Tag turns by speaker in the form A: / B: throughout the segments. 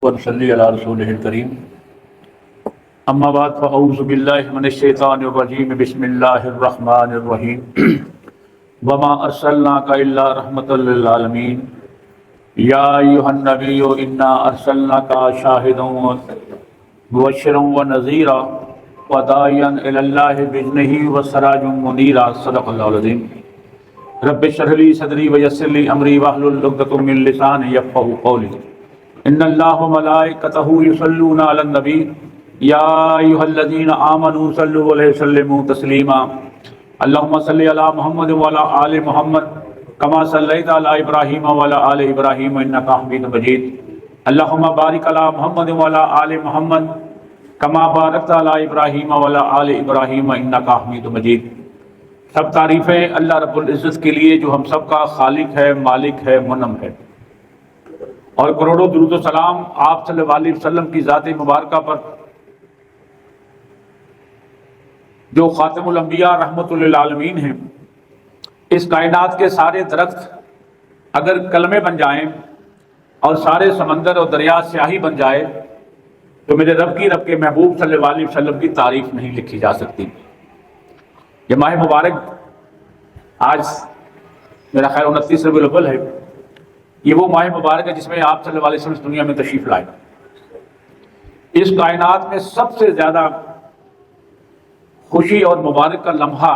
A: ونصلی علی رسولہ الکریم اما بعد فاعوذ باللہ من الشیطان الرجیم بسم اللہ الرحمن الرحیم وما ارسلناک الا رحمۃ للعالمین یا ایھا النبی انا ارسلناک شاہدا مبشرا ونذیرا وداعیا الی اللہ باذنہ وسراجا منیرا صدق اللہ العظیم رب اشرح لی صدری ویسر لی امری واحلل عقدۃ من لسانی یفقهوا قولی ان اللہ وملائکتہ یصلون علی النبی یا ایھا الذین آمنوا صلوا علیہ وسلموا تسلیما اللہم صلی علی محمد وعلی آل محمد کما صلیت علی ابراہیم وعلی آل ابراہیم انک حمید مجید اللہم بارک علی محمد وعلی آل محمد کما بارکت علی ابراہیم وعلی آل ابراہیم انک حمید مجید۔ سب تعریفیں اللہ رب العزت کے لیے جو ہم سب کا خالق ہے، مالک ہے، منعم ہے، اور کروڑوں درود و سلام آپ صلی اللہ علیہ وسلم کی ذات مبارکہ پر جو خاتم الانبیاء رحمت للعالمین ہیں۔ اس کائنات کے سارے درخت اگر کلمے بن جائیں اور سارے سمندر اور دریا سیاہی بن جائے تو میرے رب کے محبوب صلی اللہ علیہ وسلم کی تعریف نہیں لکھی جا سکتی۔ یہ ماہ مبارک آج میرا خیال 29 ربیع الاول ہے۔ یہ وہ ماہ مبارک ہے جس میں آپ صلی اللہ علیہ وسلم اس دنیا میں تشریف لائے۔ اس کائنات میں سب سے زیادہ خوشی اور مبارک کا لمحہ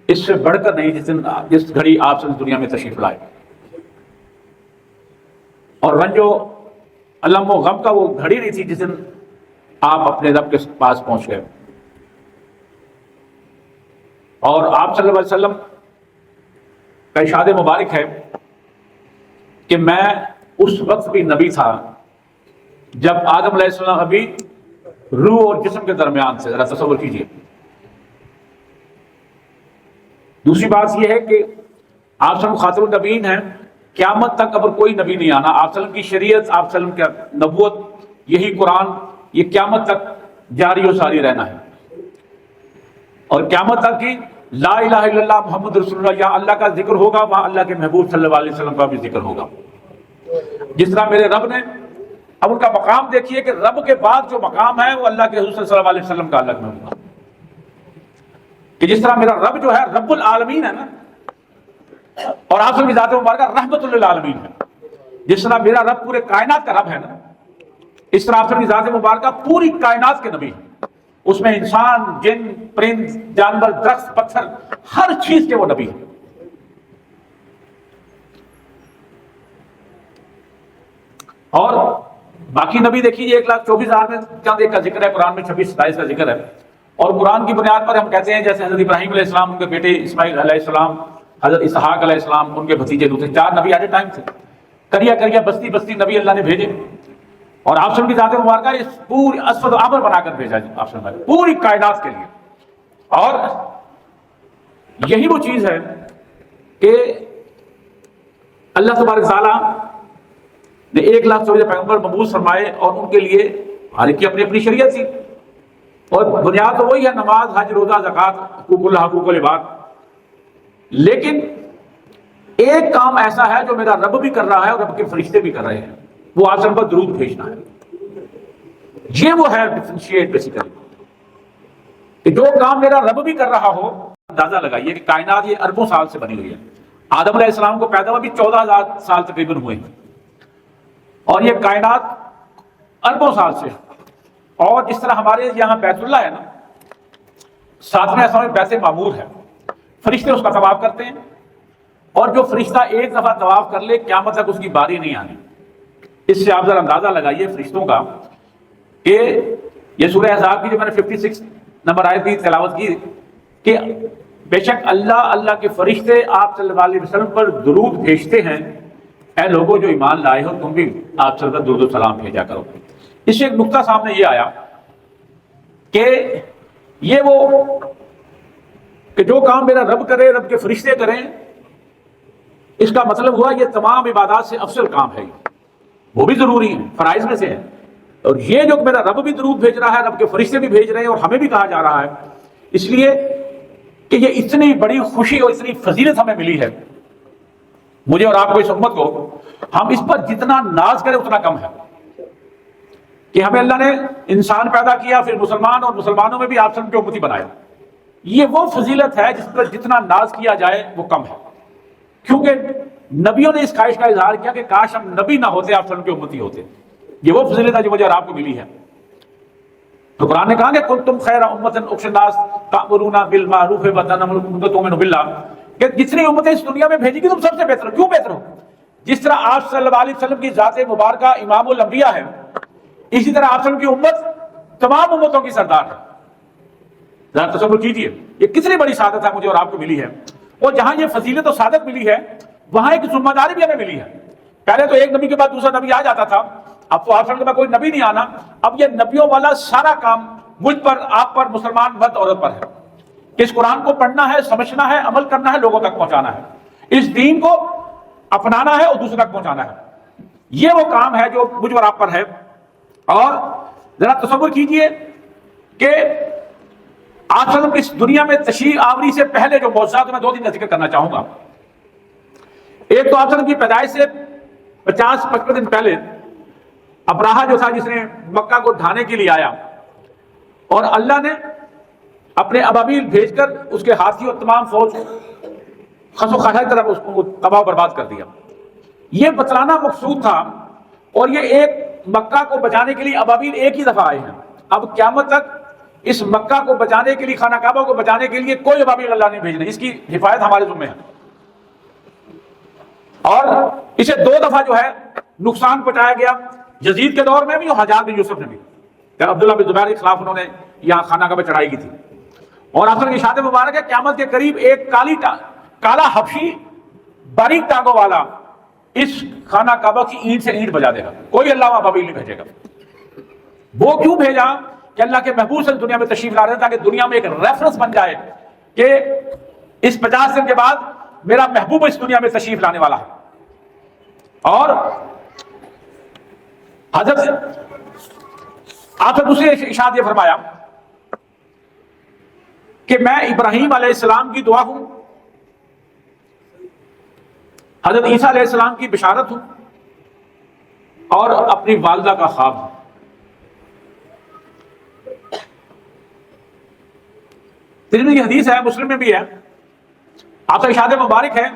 A: اس سے بڑھ کر نہیں جس گھڑی آپ صلی اللہ علیہ وسلم دنیا میں تشریف لائے، اور رنج و الم و غم کا وہ گھڑی نہیں تھی جس دن آپ اپنے رب کے پاس پہنچ گئے۔ اور آپ صلی اللہ علیہ وسلم کا ارشاد مبارک ہے کہ میں اس وقت بھی نبی تھا جب آدم علیہ السلام ابھی روح اور جسم کے درمیان سے، ذرا تصور کیجئے۔ دوسری بات یہ ہے کہ آپ صلی اللہ علیہ وسلم خاتم النبیین ہیں، قیامت تک اب کوئی نبی نہیں آنا۔ آپ صلی اللہ علیہ وسلم کی شریعت، آپ صلی اللہ علیہ وسلم کی نبوت، یہی قرآن، یہ قیامت تک جاری و ساری رہنا ہے، اور قیامت تک کی لا الہ الا اللہ محمد رسول اللہ، یا اللہ کا ذکر ہوگا، وہاں اللہ کے محبوب صلی اللہ علیہ وسلم کا بھی ذکر ہوگا۔ جس طرح میرے رب نے، اب ان کا مقام دیکھیے کہ رب کے بعد جو مقام ہے وہ اللہ کے حضور صلی اللہ علیہ وسلم کا الگ میں ہوگا، کہ جس طرح میرا رب جو ہے رب العالمین ہے نا، اور آپ کی ذات مبارکہ رحمت للعالمین ہے۔ جس طرح میرا رب پورے کائنات کا رب ہے نا، اس طرح آپ کی ذات مبارکہ پوری کائنات کے نبی ہے۔ اس میں انسان، جن، پرند، جانور، درخت، پتھر، ہر چیز کے وہ نبی ہیں۔ اور باقی نبی دیکھیے 1,24,000 میں چند ایک کا ذکر ہے، قرآن میں 26-27 کا ذکر ہے، اور قرآن کی بنیاد پر ہم کہتے ہیں جیسے حضرت ابراہیم علیہ السلام، ان کے بیٹے اسماعیل علیہ السلام، حضرت اسحاق علیہ السلام، ان کے بھتیجے لوط، 4 نبی ایٹ اے ٹائم تھے۔ کریا بستی بستی نبی اللہ نے بھیجے، اور آپ کی ذات مبارکہ اس پوری اسود و احمر بنا کر بھیجا جی آپ پوری کائنات کے لیے۔ اور یہی وہ چیز ہے کہ اللہ تبارک تعالیٰ نے 1,24,000 پیغمبر مبعوث فرمائے، اور ان کے لیے ہر ایک کی اپنی اپنی شریعت تھی، اور بنیاد تو وہی ہے، نماز، حج، روزہ، زکوٰۃ، حقوق اللہ، حقوق العباد۔ لیکن ایک کام ایسا ہے جو میرا رب بھی کر رہا ہے اور رب کے فرشتے بھی کر رہے ہیں، وہ آپ پر درود بھیجنا ہے۔ یہ وہ ہے ڈفرینشیٹ بیسیکلی، کہ جو کام میرا رب بھی کر رہا ہو۔ اندازہ لگائیے کہ کائنات یہ اربوں سال سے بنی ہوئی ہے۔ آدم علیہ السلام کو پیدا ہوا بھی 14,000 سال تقریباً ہوئے ہیں، اور یہ کائنات اربوں سال سے۔ اور جس طرح ہمارے یہاں بیت اللہ ہے نا، 7ویں آسمان میں بیت معمور ہے، فرشتے اس کا طواف کرتے ہیں، اور جو فرشتہ ایک دفعہ طواف کر لے قیامت تک اس کی باری نہیں آنی۔ اس سے آپ ذرا اندازہ لگائیے فرشتوں کا، کہ یہ سورہ احزاب کی جو میں نے 56 نمبر آیت کی تلاوت کی، کہ بے شک اللہ کے فرشتے آپ صلی اللہ علیہ وسلم پر درود بھیجتے ہیں۔ اے لوگوں جو ایمان لائے ہو، تم بھی آپ صلی اللہ علیہ وسلم درود و سلام بھیجا کرو۔ اس سے ایک نقطہ سامنے یہ آیا کہ یہ وہ کہ جو کام میرا رب کرے، رب کے فرشتے کریں، اس کا مطلب ہوا یہ تمام عبادات سے افضل کام ہے، وہ بھی ضروری ہے، فرائض میں سے ہے۔ اور یہ جو میرا رب بھی درود بھیج رہا ہے، رب کے فرشتے بھی بھیج رہے ہیں، اور ہمیں بھی کہا جا رہا ہے، اس لیے کہ یہ اتنی بڑی خوشی اور اتنی فضیلت ہمیں ملی ہے، مجھے اور آپ کو، اس امت کو، ہم اس پر جتنا ناز کریں اتنا کم ہے۔ کہ ہمیں اللہ نے انسان پیدا کیا، پھر مسلمان، اور مسلمانوں میں بھی آپ سب کی امتی بنایا۔ یہ وہ فضیلت ہے جس پر جتنا ناز کیا جائے وہ کم ہے، کیونکہ نبیوں نے اس خواہش کا اظہار کیا کہ کاش ہم نبی نہ ہوتے، آپ سب کے امتی ہوتے۔ یہ وہ فضیلت ہے جو مجھے اور آپ کو ملی ہے۔ تو قرآن نے کہا کہ کنتم خیر امۃ اخرجت للناس تأمرون بالمعروف وتنهون بالله، کہ جتنی امتیں اس دنیا میں بھیجی گئی تم سب سے بہتر ہو۔ کیوں بہتر ہو؟ جس طرح آپ صلی اللہ علیہ وسلم کی ذات مبارکہ امام الانبیاء ہے، اسی طرح آپ صلی اللہ علیہ وسلم کی امت تمام امتوں کی سردار ہے۔ ذرا تصور کیجئے یہ کتنی بڑی سعادت ہے مجھے اور آپ کو ملی ہے۔ اور جہاں یہ فضیلت و سعادت ملی ہے وہاں ایک ذمہ داری بھی ہمیں ملی ہے۔ پہلے تو ایک نبی کے بعد دوسرا نبی آ جاتا تھا، اب تو آپ صلی اللہ علیہ وسلم کوئی نبی نہیں آنا، اب یہ نبیوں والا سارا کام مجھ پر، آپ پر، مسلمان مرد عورت پر ہے کہ اس قرآن کو پڑھنا ہے، سمجھنا ہے، عمل کرنا ہے، لوگوں تک پہنچانا ہے، اس دین کو اپنانا ہے اور دوسروں تک پہنچانا ہے۔ یہ وہ کام ہے جو مجھ اور آپ پر ہے۔ اور ذرا تصور کیجئے کہ آپ صلی اللہ علیہ وسلم اس دنیا میں تشریف آوری سے پہلے جو معجزات میں 2 دن کا ذکر کرنا چاہوں گا۔ ایک تو آپ صلی اللہ علیہ وسلم کی پیدائش سے 50-55 دن پہلے ابراہہ جو تھا، جس نے مکہ کو ڈھانے کے لیے آیا، اور اللہ نے اپنے ابابیل بھیج کر اس کے ہاتھی اور تمام فوج خس و خاشاک کی طرف اس کو تباہ و برباد کر دیا۔ یہ بتلانا مقصود تھا، اور یہ ایک مکہ کو بچانے کے لیے ابابیل ایک ہی دفعہ آئے ہیں۔ اب قیامت تک اس مکہ کو بچانے کے لیے، خانہ کعبہ کو بچانے کے لیے کوئی ابابیل اللہ نہیں بھیجنا، اس کی حفاظت ہمارے ذمہ ہے۔ اور اسے 2 دفعہ جو ہے نقصان پہنچایا گیا، یزید کے دور میں بھی اور حجاج بن یوسف نے بھی، کہ عبداللہ بن زبیر کے خلاف انہوں نے یہاں خانہ کعبہ چڑھائی کی تھی۔ اور آپ کی اشارت مبارک ہے قیامت کے قریب ایک کالا حبشی باریک ٹانگوں والا اس خانہ کعبہ کی اینٹ سے اینٹ بجا دے گا، کوئی اللہ وہاں ابابیل نہیں بھیجے گا۔ وہ کیوں بھیجا؟ کہ اللہ کے محبوب سے دنیا میں تشریف لا رہے ہیں تاکہ دنیا میں ایک ریفرنس بن جائے کہ اس 50 دن کے بعد میرا محبوب اس دنیا میں تشریف لانے والا ہے۔ اور حضرت آپ نے دوسرے ارشاد یہ فرمایا کہ میں ابراہیم علیہ السلام کی دعا ہوں، حضرت عیسیٰ علیہ السلام کی بشارت ہوں، اور اپنی والدہ کا خواب ہوں۔ ترمذی کی حدیث ہے، مسلم میں بھی ہے، آپ کا ارشاد مبارک ہے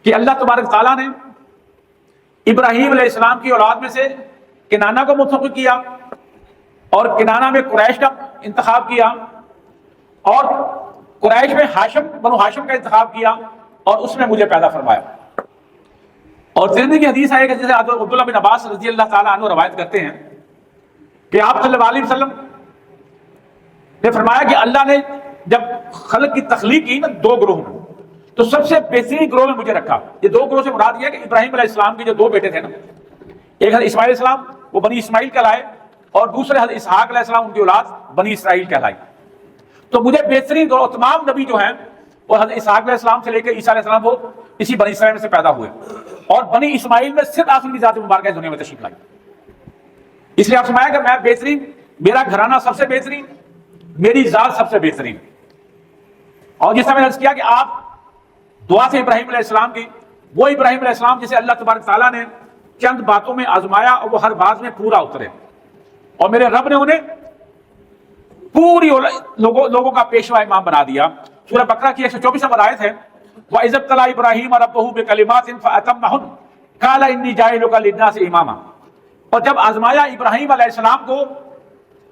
A: کہ اللہ تبارک تعالیٰ نے ابراہیم علیہ السلام کی اولاد میں سے کنانہ کو منتخب کیا، اور کنانہ میں قریش کا انتخاب کیا، اور قریش میں ہاشم، بنو ہاشم کا انتخاب کیا، اور اس میں مجھے پیدا فرمایا۔ اور ترمذی کی حدیث ہے کہ جیسے عبداللہ بن عباس رضی اللہ تعالیٰ عنہ روایت کرتے ہیں کہ آپ صلی اللہ علیہ وسلم نے فرمایا کہ اللہ نے جب خلق کی تخلیق کی نا 2 گروہ میں، تو سب سے بہترین گروہ میں مجھے رکھا۔ یہ 2 گروہ سے مراد یہ ہے کہ ابراہیم علیہ السلام کے جو 2 بیٹے تھے نا، ایک حضرت اسماعیل علیہ السلام، وہ بنی اسماعیل کہلائے، اور دوسرے حضرت اسحاق علیہ السلام، ان کی اولاد بنی اسرائیل کہلائی۔ تو مجھے بہترین گروہ، تمام نبی جو ہیں وہ حضرت اسحاق علیہ السلام سے لے کے عیسیٰ علیہ السلام وہ اسی بنی اسرائیل میں سے پیدا ہوئے، اور بنی اسماعیل میں صرف آخری کی ذات مبارکہ دنیا میں تشریف لائی۔ اس لیے آپ فرمایا کہ میں بہترین، میرا گھرانہ سب سے بہترین، میری ذات سب سے بہترین۔ اور جس طرح میں نے عرض کیا کہ آپ دعا سے ابراہیم علیہ السلام کی، وہ ابراہیم علیہ السلام جسے اللہ تبارک تعالیٰ نے چند باتوں میں آزمایا اور وہ ہر بات میں پورا اترے، اور میرے رب نے انہیں پوری لوگوں کا پیشوا امام بنا دیا۔ سورہ بقرہ کی 124 نمبر آیت ہے، وَإِذِ ابْتَلَىٰ إِبْرَاهِيمَ رَبُّهُ بِكَلِمَاتٍ فَأَتَمَّهُنَّ قَالَ إِنِّي جَاعِلُكَ لِلنَّاسِ إِمَامًا۔ اور جب آزمایا ابراہیم علیہ السلام کو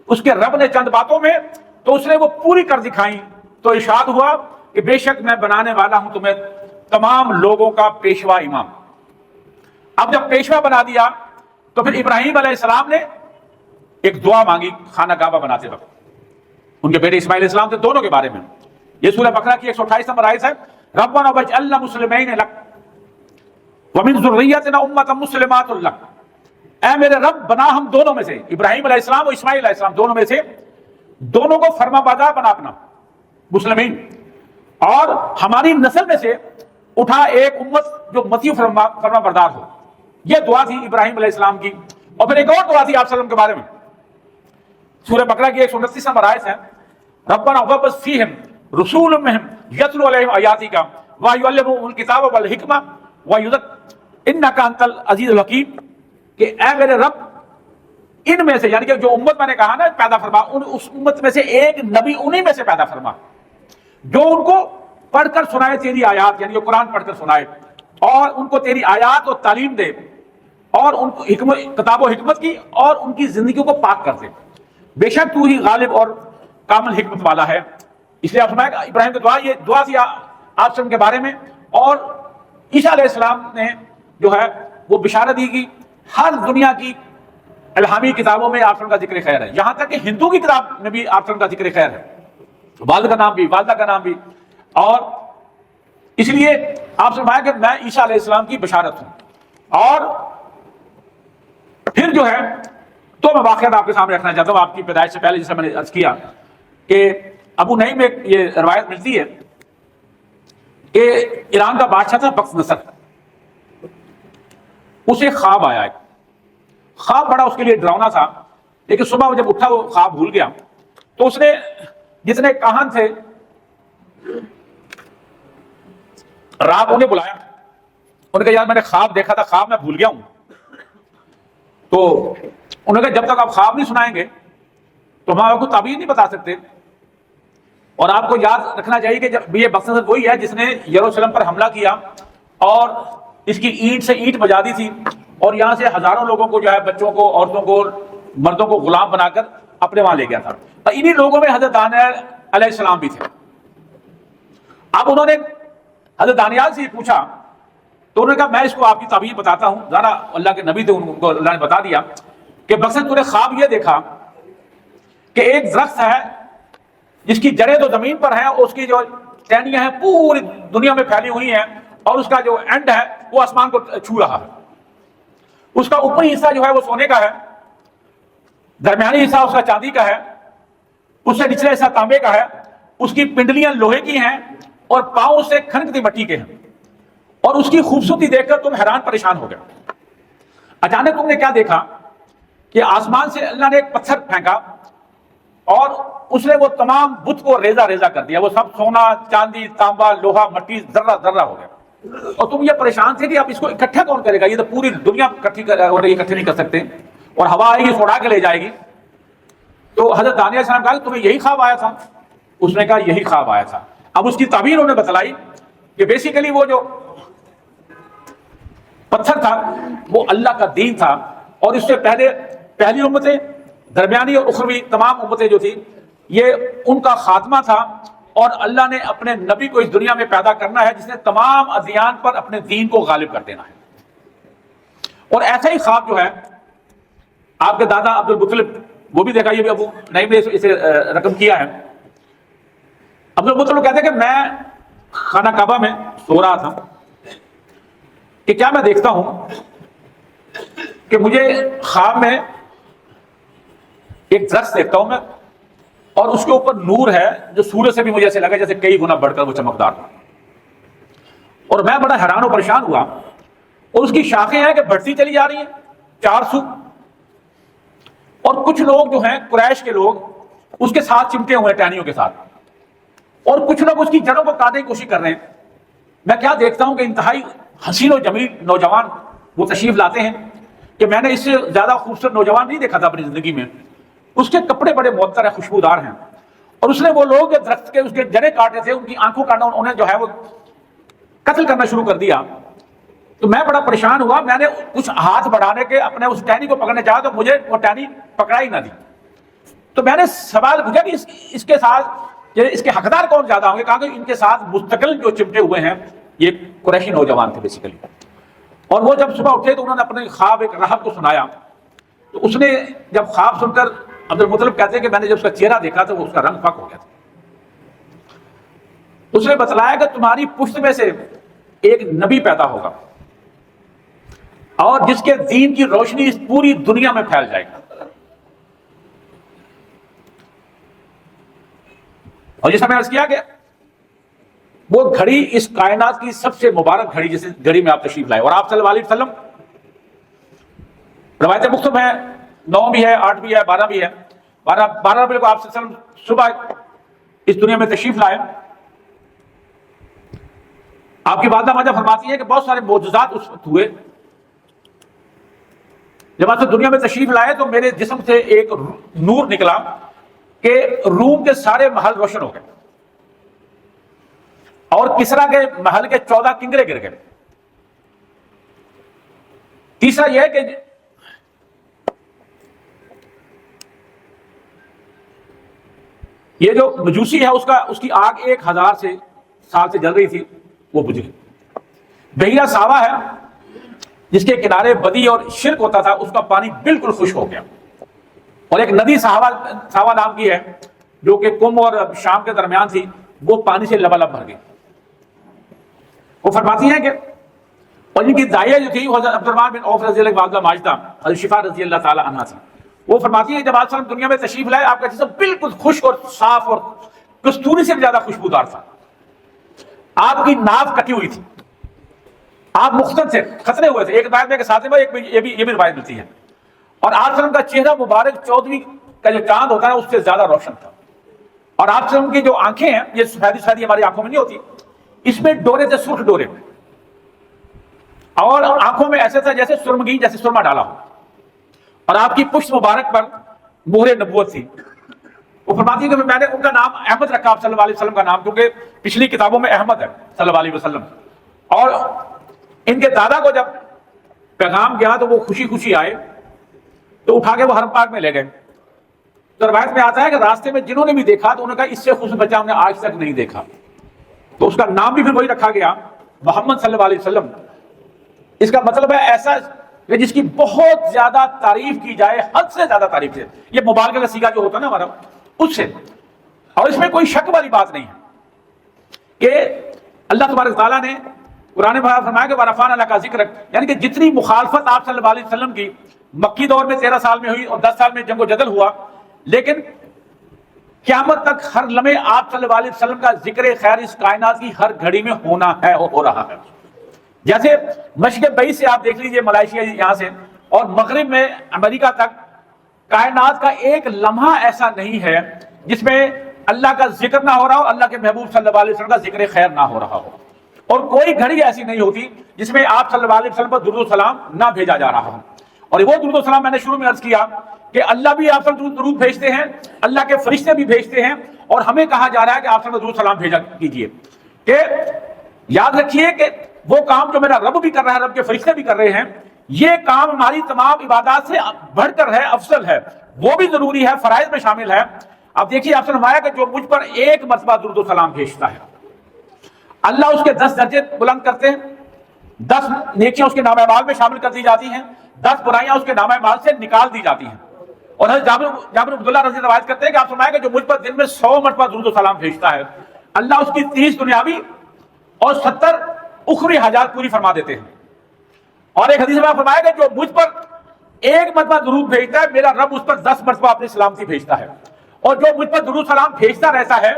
A: اس کے رب نے چند باتوں میں، تو اس نے وہ پوری کر دکھائیں، تو ارشاد ہوا کہ بے شک میں بنانے والا ہوں تمہیں تمام لوگوں کا پیشوا امام۔ اب جب پیشوا بنا دیا تو پھر ابراہیم علیہ السلام نے ایک دعا مانگی خانہ کعبہ بناتے وقت، ان کے بیٹے اسماعیل علیہ السلام سے دونوں کے بارے میں۔ یہ سورہ بقرہ کی 128 نمبر آیت ہے، ربنا وجعلنا مسلمین لک ومن ذریتنا امۃ مسلمات لک۔ اے میرے رب بنا ہم دونوں میں سے، ابراہیم علیہ السلام اور اسماعیل علیہ السلام دونوں میں سے، دونوں کو فرما بردار بنا اپنا مسلمین، اور ہماری نسل میں سے اٹھا ایک امت جو مطیع فرما بردار ہو۔ یہ دعا تھی ابراہیم علیہ السلام کی۔ اور پھر ایک اور دعا تھی آپ صلی اللہ علیہ وسلم کے بارے میں، سورہ بقرہ کی 129 نمبر آیت ہے، ربنا وابعث فیہم رسولا منہم یتلو علیہم آیاتک ویعلمہم الکتاب والحکمہ انک انت العزیز الحکیم، کہ اے میرے رب ان میں سے یعنی کہ جو امت میں نے کہا نا پیدا فرما، اس امت میں سے ایک نبی انہی میں سے پیدا فرما جو ان کو پڑھ کر سنائے تیری آیات، یعنی جو قرآن پڑھ کر سنائے اور ان کو تیری آیات اور تعلیم دے اور ان کو کتاب و حکمت کی اور ان کی زندگیوں کو پاک کر دے۔ بے شک تو ہی غالب اور کامل حکمت والا ہے۔ اس لیے آپ فرمایا ابراہیم کی دعا، یہ دعا تھی آپ کے بارے میں، اور عیسیٰ علیہ السلام نے جو ہے وہ بشارت دی کہ ہر دنیا کی الہامی کتابوں میں آپ کا ذکر خیر ہے، یہاں تک کہ ہندو کی کتاب میں بھی آپ کا ذکر خیر ہے، والد کا نام بھی، والدہ کا نام بھی۔ اور اس لیے آپ فرمایا کہ میں عیسیٰ علیہ السلام کی بشارت ہوں۔ اور پھر جو ہے تو میں واقعات آپ کے سامنے رکھنا چاہتا ہوں آپ کی پیدائش سے پہلے، جیسے میں نے عرض کیا کہ ابو نعیم میں یہ روایت ملتی ہے کہ ایران کا بادشاہ تھا بخت نصر، اسے خواب آیا، خواب بڑا اس کے لیے ڈراؤنا تھا، لیکن صبح وہ جب اٹھا وہ خواب بھول گیا، تو اس نے جتنے کاہن تھے رات انہیں بلایا، انہوں نے کہا یار میں نے خواب دیکھا تھا، خواب میں بھول گیا ہوں۔ تو انہوں نے کہا جب تک آپ خواب نہیں سنائیں گے تو ہم آپ کو تعبیر نہیں بتا سکتے۔ اور آپ کو یاد رکھنا چاہیے کہ جب یہ بخت نصر وہی ہے جس نے یروشلم پر حملہ کیا اور اس کی اینٹ سے اینٹ بجا دی تھی، اور یہاں سے ہزاروں لوگوں کو جو ہے، بچوں کو، عورتوں کو، مردوں کو غلام بنا کر اپنے وہاں لے گیا تھا۔ اور انہی لوگوں میں حضرت دانیال علیہ السلام بھی تھے۔ اب انہوں نے حضرت دانیال سے پوچھا تو انہوں نے کہا میں اس کو آپ کی تعبیر بتاتا ہوں، ذرا اللہ کے نبی تھے، ان کو اللہ نے بتا دیا کہ بخت تو نے خواب یہ دیکھا کہ ایک درخت ہے جس کی جڑیں تو زمین پر ہیں، اس کی جو ٹہنیاں ہیں پوری دنیا میں پھیلی ہوئی ہیں، اور اس کا جو اینڈ ہے وہ آسمان کو چھو رہا ہے۔ اس کا اوپری حصہ جو ہے وہ سونے کا ہے، درمیانی حصہ اس کا چاندی کا ہے، اس سے نچلے حصہ تانبے کا ہے، اس کی پنڈلیاں لوہے کی ہیں اور پاؤں سے کھنکتی مٹی کے ہیں، اور اس کی خوبصورتی دیکھ کر تم حیران پریشان ہو گئے۔ اچانک تم نے کیا دیکھا کہ آسمان سے اللہ نے ایک پتھر پھینکا اور اس نے وہ تمام بت کو ریزہ ریزہ کر دیا، وہ سب سونا، چاندی، تانبا، لوہا، مٹی ذرہ ذرہ ہو گیا۔ اور تم یہ پریشان تھے کہ اب اس کو اکٹھا کون کرے گا، یہ تو پوری دنیا اکٹھے نہیں کر سکتے، اور ہوا آئے گی اڑا کے لے جائے گی۔ تو حضرت دانیال علیہ السلام کہا کہ تمہیں یہی خواب آیا تھا؟ اس نے کہا یہی خواب آیا تھا۔ اب اس کی تعبیر انہوں نے بتلائی کہ بیسیکلی وہ جو پتھر تھا وہ اللہ کا دین تھا، اور اس سے پہلے پہلی امتیں، درمیانی اور اخروی تمام امتیں جو تھی یہ ان کا خاتمہ تھا، اور اللہ نے اپنے نبی کو اس دنیا میں پیدا کرنا ہے جس نے تمام ادیان پر اپنے دین کو غالب کر دینا ہے۔ اور ایسا ہی خواب جو ہے آپ کے دادا عبد المطلب، وہ بھی دیکھا، یہ بھی ابو نعیم نے اسے رقم کیا ہے۔ عبد المطلب کہتے ہیں کہ میں خانہ کعبہ میں سو رہا تھا کہ کیا میں دیکھتا ہوں کہ مجھے خواب میں ایک درخت دیکھتا ہوں میں، اور اس کے اوپر نور ہے جو سورج سے بھی مجھے ایسے لگا جیسے کئی گنا بڑھ کر وہ چمکدار تھا، اور میں بڑا حیران و پریشان ہوا، اور اس کی شاخیں ہیں کہ بڑھتی چلی جا رہی ہیں 400، اور کچھ لوگ جو ہیں قریش کے لوگ اس کے ساتھ چمٹے ہوئے ہیں ٹہنیوں کے ساتھ، اور کچھ لوگ اس کی جڑوں کو کاٹنے کی کوشش کر رہے ہیں۔ میں کیا دیکھتا ہوں کہ انتہائی حسین و جمیل نوجوان وہ تشریف لاتے ہیں کہ میں نے اس سے زیادہ خوبصورت نوجوان نہیں دیکھا تھا اپنی زندگی میں۔ اس کے کپڑے بڑے معطر ہیں، خوشبودار ہیں، اور اس نے وہ لوگ جو درخت کے اس کے جڑیں کاٹے تھے ان کی آنکھوں کاٹنا، انہیں جو ہے وہ قتل کرنا شروع کر دیا۔ تو میں بڑا پریشان ہوا، میں نے کچھ ہاتھ بڑھانے کے اپنے اس ٹہنی کو پکڑنے چاہا تو مجھے وہ ٹہنی پکڑائی نہ دی۔ تو میں نے سوال پوچھا کہ اس کے ساتھ اس کے حقدار کون زیادہ ہوں گے؟ کہا کہ ان کے ساتھ مستقل جو چمٹے ہوئے ہیں یہ قریشی نوجوان تھے بیسیکلی۔ اور وہ جب صبح اٹھے تو انہوں نے اپنے خواب ایک راہب کو سنایا، تو اس نے جب خواب سن کر عبد المطلب کہتے ہیں کہ میں نے جب اس کا چہرہ دیکھا تو اس کا رنگ پک ہو گیا تھا۔ اس نے بتلایا کہ تمہاری پشت میں سے ایک نبی پیدا ہوگا اور جس کے دین کی روشنی اس پوری دنیا میں پھیل جائے گا۔ اور جیسا میں عرض کیا کہ وہ گھڑی اس کائنات کی سب سے مبارک گھڑی جس گھڑی میں آپ تشریف لائے، اور آپ صلی اللہ علیہ وسلم، روایتیں مختلف ہیں، 9 بھی ہے، 8 بھی ہے، 12 بھی ہے، 12 ربیع کو آپ صلی اللہ علیہ وسلم صبح اس دنیا میں تشریف لائے۔ آپ کی والدہ ماجہ فرماتی ہے کہ بہت سارے معجزات اس وقت ہوئے، جب آپ دنیا میں تشریف لائے تو میرے جسم سے ایک نور نکلا کہ روم کے سارے محل روشن ہو گئے اور کسرا کے محل کے 14 کنگرے گر گئے. تیسرا یہ ہے کہ یہ جو مجوسی ہے اس کی آگ 1000 سال سے جل رہی تھی، وہ بجھ گئی. بحیرہ ساوا ہے جس کے کنارے بدی اور شرک ہوتا تھا، اس کا پانی بالکل خشک ہو گیا. اور ایک ندی ساوا نام کی ہے جو کہ کم اور شام کے درمیان تھی، وہ پانی سے لبالب بھر گئی. وہ فرماتی ہیں کہ اور ان کی دائیا جو تھی وہ حضرت عبدالرحمن بن عوف رضی اللہ عنہ ماجدہ، حضرت شفا رضی اللہ تعالی عنہ تھی. وہ فرماتی ہے جب آپ دنیا میں تشریف لائے آپ کا جسم بالکل خشک اور صاف اور کستوری سے بھی زیادہ خوشبودار تھا. آپ کی ناف کٹی ہوئی تھی، آپ مختلف سے خطرے ہوئے تھے. ایک روایت میں ساتھ میں یہ بھی روایت ملتی ہے. اور آپ کا چہرہ مبارک 14ویں کا جو چاند ہوتا ہے اس سے زیادہ روشن تھا. اور آپ کی جو آنکھیں ہیں، یہ سفیدی ہماری آنکھوں میں نہیں ہوتی، اس میں ڈورے تھے، سرخ ڈورے، اور آنکھوں میں ایسے تھا جیسے سرمگی، جیسے سرما ڈالا ہو. اور آپ کی پشت مبارک پر مہر نبوت تھی. وہ فرماتی ہے کہ میں نے ان کا نام احمد رکھا، آپ صلی اللہ علیہ وسلم کا نام، کیونکہ پچھلی کتابوں میں احمد ہے صلی اللہ علیہ وسلم. اور ان کے دادا کو جب پیغام گیا تو وہ خوشی خوشی آئے تو اٹھا کے وہ حرم پاک میں لے گئے. تو روایت میں آتا ہے کہ راستے میں جنہوں نے بھی دیکھا تو انہوں نے کہا اس سے خوش بچہ ہم نے آج تک نہیں دیکھا. تو اس کا نام بھی پھر وہی رکھا گیا، محمد صلی اللہ علیہ وسلم. اس کا مطلب ہے ایسا کہ جس کی بہت زیادہ تعریف کی جائے، حد سے زیادہ تعریف ہے. یہ مبالغہ کا صیغہ جو ہوتا ہے نا ہمارا، اس سے. اور اس میں کوئی شک والی بات نہیں ہے کہ اللہ تبارک تعالیٰ نے قرآن میں فرمایا کہ وَرَفَعْنَا لَكَ ذِكْرَكَ، یعنی کہ جتنی مخالفت آپ صلی اللہ علیہ وسلم کی مکی دور میں 13 سال میں ہوئی اور 10 سال میں جنگ و جدل ہوا، لیکن قیامت تک ہر لمحے آپ صلی اللہ علیہ وسلم کا ذکر خیر اس کائنات کی ہر گھڑی میں ہونا ہے اور ہو رہا ہے. جیسے مشرق بعید سے آپ دیکھ لیجئے، ملائیشیا یہاں سے اور مغرب میں امریکہ تک، کائنات کا ایک لمحہ ایسا نہیں ہے جس میں اللہ کا ذکر نہ ہو رہا ہو، اللہ کے محبوب صلی اللہ علیہ وسلم کا ذکر خیر نہ ہو رہا ہو. اور کوئی گھڑی ایسی نہیں ہوتی جس میں آپ صلی اللہ علیہ وسلم پر درود و سلام نہ بھیجا جا رہا ہو. اور وہ درود و سلام میں نے شروع میں عرض کیا کہ اللہ بھی آپ پر درود بھیجتے ہیں، اللہ کے فرشتے بھی بھیجتے ہیں، اور ہمیں کہا جا رہا ہے کہ آپ پر درود سلام بھیجا کیجیے. کہ یاد رکھیے کہ وہ کام جو میرا رب بھی کر رہا ہے، رب کے فرشتے بھی کر رہے ہیں، یہ کام ہماری تمام عبادات سے بڑھ کر ہے، افضل ہے، وہ بھی ضروری ہے، فرائض میں شامل ہے. اب دیکھیے آپ سے فرمایا کہ جو مجھ پر ایک مرتبہ درود و سلام بھیجتا ہے، اللہ اس کے 10 درجے بلند کرتے ہیں، 10 نیکیاں اس کے نامہ اعمال میں شامل کر دی جاتی ہیں، 10 برائیاں اس کے نامہ اعمال سے نکال دی جاتی ہیں. اور حضرت جابر عبداللہ رضی اللہ روایت کرتے ہیں کہ آپ فرمایا کہ جو مجھ پر دن میں 100 مرتبہ درود و سلام بھیجتا ہے، اللہ اس کی 30 دنیاوی اور 70 اخروی حاجات پوری فرما دیتے ہیں. اور ایک حدیث میں آپ فرمایا کہ جو مجھ پر ایک مرتبہ درود بھیجتا ہے، میرا رب اس پر 10 مرتبہ اپنی سلامتی بھیجتا ہے. اور جو مجھ پر درود سلام بھیجتا رہتا ہے،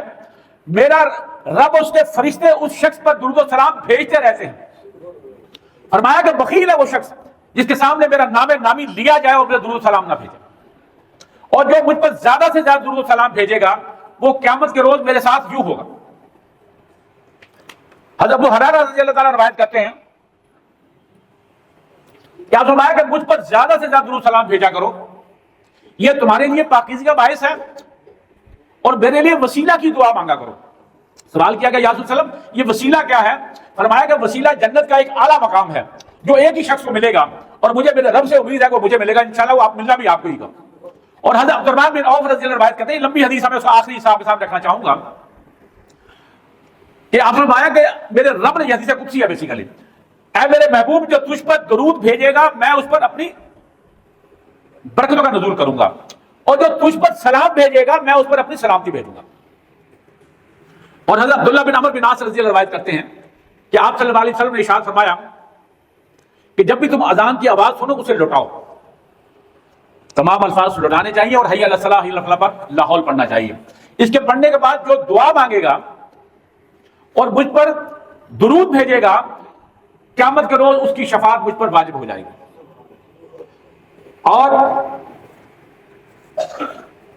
A: میرا رب اس کے فرشتے اس شخص پر درود و سلام بھیجتے رہتے ہیں. فرمایا کہ بخیل ہے وہ شخص جس کے سامنے میرا نام نامی لیا جائے اور میرا درود و سلام نہ بھیجے. اور جو مجھ پر زیادہ سے زیادہ درود و سلام بھیجے گا وہ قیامت کے روز میرے ساتھ یوں ہوگا. حضرت ابو ہریرہ رضی اللہ تعالیٰ روایت کرتے ہیں کیا فرمایا کہ مجھ پر زیادہ سے زیادہ درود سلام بھیجا کرو، یہ تمہارے لیے پاکیزگی کا باعث ہے، اور میرے لیے وسیلہ کی دعا مانگا کرو. سوال کیا کہ یا رسول اللہ یہ وسیلہ کیا ہے؟ فرمایا کہ وسیلہ جنت کا ایک اعلیٰ مقام ہے جو ایک ہی شخص کو ملے گا، اور مجھے میرے رب سے امید ہے کہ مجھے ملے گا انشاءاللہ، وہ آپ ملنا بھی آپ کو ہی گا. اور حضرت عبدالرحمن بن عوف رضی اللہ عنہ روایت کرتے ہیں، لمبی حدیث میں اس کا آخری حساب کے ساتھ رکھنا چاہوں گا کہ آپ نے فرمایا کہ میرے رب نے، یہ حدیث قدسی ہے بیسیکلی، اے میرے محبوب جو تجھ پر درود بھیجے گا میں اس پر اپنی برکتوں کا نزول کروں گا، اور جو تجھ پر سلام بھیجے گا میں اس پر اپنی سلامتی بھیجوں گا. اور حضرت عبداللہ بن عمر بن عاص رضی اللہ روایت کرتے ہیں کہ آپ صلی اللہ علیہ وسلم نے ارشاد فرمایا کہ جب بھی تم اذان کی آواز سنو اسے لٹاؤ. تمام الفاظ لٹانے چاہیے اور حی علی الصلاۃ حی علی الفلاح پر لاحول پڑھنا چاہیے. اس کے پڑھنے کے بعد جو دعا مانگے گا اور مجھ پر درود بھیجے گا، قیامت کے روز اس کی شفاعت مجھ پر واجب ہو جائے گی. اور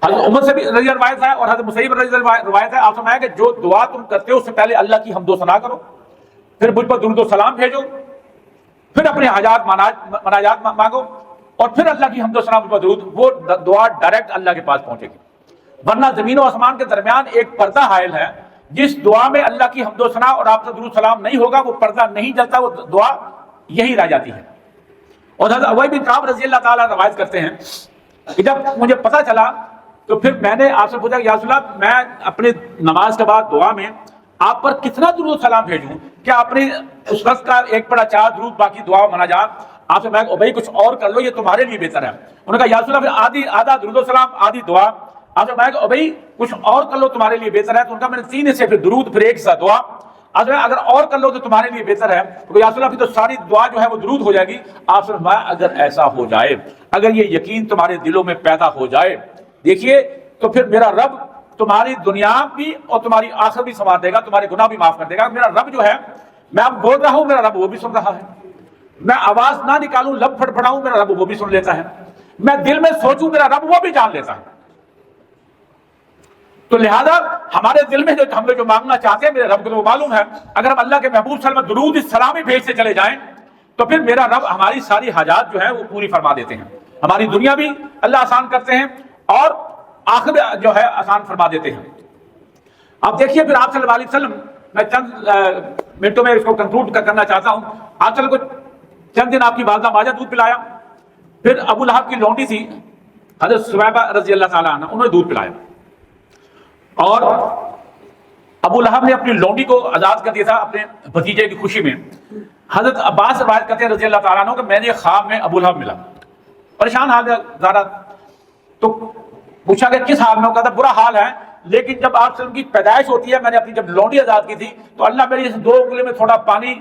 A: حضرت عمر سے بھی رضی اللہ روایت ہے اور حضرت مسیب رضی اللہ روایت ہے، آپ فرمایا کہ جو دعا تم کرتے ہو اس سے پہلے اللہ کی حمد و ثنا کرو، پھر مجھ پر درود و سلام بھیجو، پھر اپنے حاجات مناجات مانگو، اور پھر اللہ کی حمد و ثنا و درود، وہ دعا ڈائریکٹ اللہ کے پاس پہنچے گی۔ ورنہ زمین و آسمان کے درمیان ایک پردہ حائل ہے، جس دعا میں اللہ کی حمد و ثنا اور آپ سے درود سلام نہیں ہوگا وہ پردہ نہیں جلتا، وہ دعا یہی رہ جاتی ہے۔ اور حضرت ابی بن کعب رضی اللہ تعالیٰ روایت کرتے ہیں کہ جب مجھے پتہ چلا تو پھر میں نے آپ سے پوچھا کہ یا رسول اللہ، میں اپنی نماز کے بعد دعا میں آپ پر کتنا درود سلام بھیجوں؟ کیا اپنی اس وقت کا 1/4 درود باقی دعا مناجات آپ سے، میں بھائی کچھ اور کر لو، یہ تمہارے لیے بہتر ہے۔ انہوں نے کہا یا رسول اللہ پھر آدھا درود و سلام آدھی دعا، آپ سے میں بھائی کچھ اور کر لو تمہارے لیے بہتر ہے۔ تو ان کا میں نے 3 حصے، پھر درود پھر 1 حصہ دعا، اگر اور کر لو تو تمہارے لیے بہتر ہے۔ تو یا رسول اللہ پھر تو ساری دعا جو ہے وہ درود ہو جائے گی۔ آپ سے فرمایا اگر ایسا ہو جائے، اگر یہ یقین تمہارے دلوں میں پیدا ہو جائے، دیکھیے تو پھر میرا رب تمہاری دنیا بھی اور تمہاری آخرت بھی سنوار دے گا، تمہارے گناہ بھی معاف کر دے گا۔ میرا رب جو ہے، میں اب بول رہا ہوں میرا رب وہ بھی سن رہا ہے، میں آواز نہ نکالوں لب پھڑپڑاؤں میرا رب وہ بھی سن لیتا ہے، میں دل میں سوچوں میرا رب وہ بھی جان لیتا ہے۔ تو لہذا ہمارے دل میں جو ہم لوگ جو مانگنا چاہتے ہیں میرے رب کو تو وہ معلوم ہے۔ اگر ہم اللہ کے محبوب صلی اللہ علیہ وسلم درود السلام ہی بھیجتے چلے جائیں تو پھر میرا رب ہماری ساری حاجات جو ہے وہ پوری فرما دیتے ہیں، ہماری دنیا بھی اللہ آسان کرتے ہیں اور آخرت جو ہے آسان فرما دیتے ہیں۔ اب دیکھیے پھر آپ صلی اللہ علیہ وسلم، میں چند منٹوں میں اس کو کنکلوڈ کرنا چاہتا ہوں۔ آپ صلی اللہ علیہ وسلم کو چند دن آپ کی والدہ ماجہ دودھ پلایا، پھر ابو لہب کی لونڈی تھی حضرت سویبہ رضی اللہ تعالیٰ عنہ، انہوں نے دودھ پلایا، اور ابو لہب نے اپنی لونڈی کو آزاد کر دیا تھا اپنے بھتیجے کی خوشی میں۔ حضرت عباس روایت کرتے ہیں رضی اللہ تعالیٰ عنہ کہ میں نے خواب میں ابو لہب ملا، پریشان حال ہے زیادہ، تو پوچھا کہ کس حال میں؟ وہ کہتا برا حال ہے، لیکن جب آپ سے ان کی پیدائش ہوتی ہے، میں نے اپنی جب لونڈی آزاد کی تھی تو اللہ میری اس 2 انگلی میں تھوڑا پانی